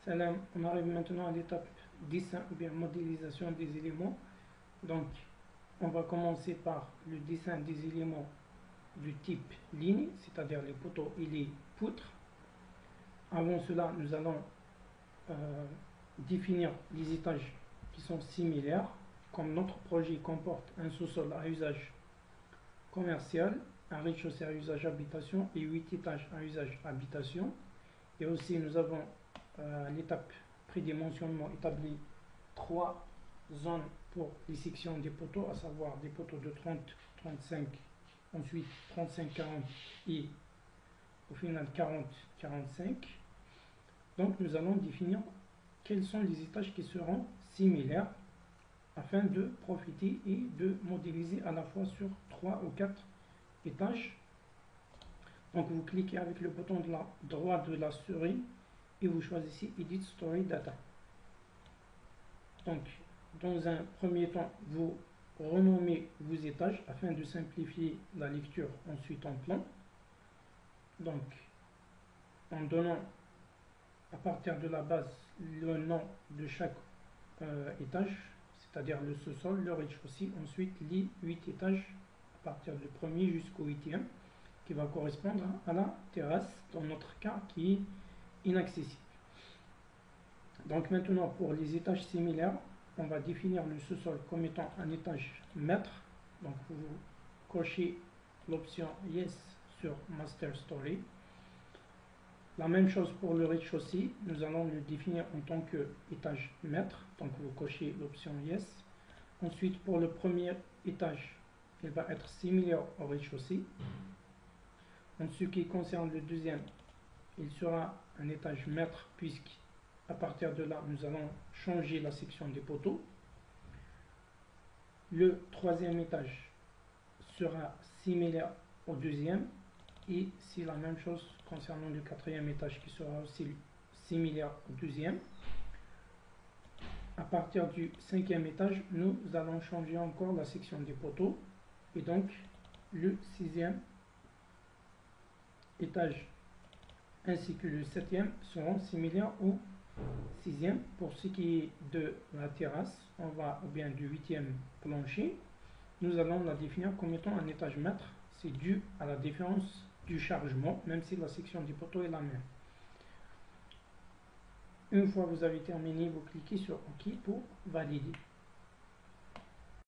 Salam, on arrive maintenant à l'étape dessin ou bien modélisation des éléments. Donc, on va commencer par le dessin des éléments du type ligne, c'est-à-dire les poteaux et les poutres. Avant cela, nous allons définir les étages qui sont similaires. Comme notre projet comporte un sous-sol à usage commercial, un rez-de-chaussée à usage habitation et 8 étages à usage habitation. Et aussi, nous avons l'étape prédimensionnement établi 3 zones pour les sections des poteaux, à savoir des poteaux de 30, 35, ensuite 35, 40 et au final 40, 45. Donc nous allons définir quels sont les étages qui seront similaires afin de profiter et de modéliser à la fois sur 3 ou 4 étages. Donc vous cliquez avec le bouton droit de la souris et vous choisissez Edit Story Data. Donc dans un premier temps, vous renommez vos étages afin de simplifier la lecture ensuite en plan. Donc en donnant à partir de la base le nom de chaque étage, c'est-à-dire le sous-sol, le rez-de-chaussée, ensuite les 8 étages à partir du premier jusqu'au 8e, qui va correspondre à la terrasse, dans notre cas qui est inaccessible. Donc maintenant pour les étages similaires, on va définir le sous-sol comme étant un étage mètre. Donc vous cochez l'option Yes sur Master Story. La même chose pour le rez-de-chaussée, nous allons le définir en tant qu'étage mètre, donc vous cochez l'option Yes. Ensuite, pour le premier étage, il va être similaire au rez-de-chaussée. En ce qui concerne le deuxième, il sera un étage mètre, puisqu'à partir de là, nous allons changer la section des poteaux. Le troisième étage sera similaire au deuxième. Et c'est la même chose concernant le quatrième étage qui sera aussi similaire au deuxième. À partir du cinquième étage, nous allons changer encore la section des poteaux. Et donc, le sixième étage ainsi que le septième seront similaires au sixième. Pour ce qui est de la terrasse, on va, ou bien du huitième plancher, nous allons la définir comme étant un étage mètre. C'est dû à la différence du chargement, même si la section du poteau est la même. Une fois que vous avez terminé, vous cliquez sur OK pour valider.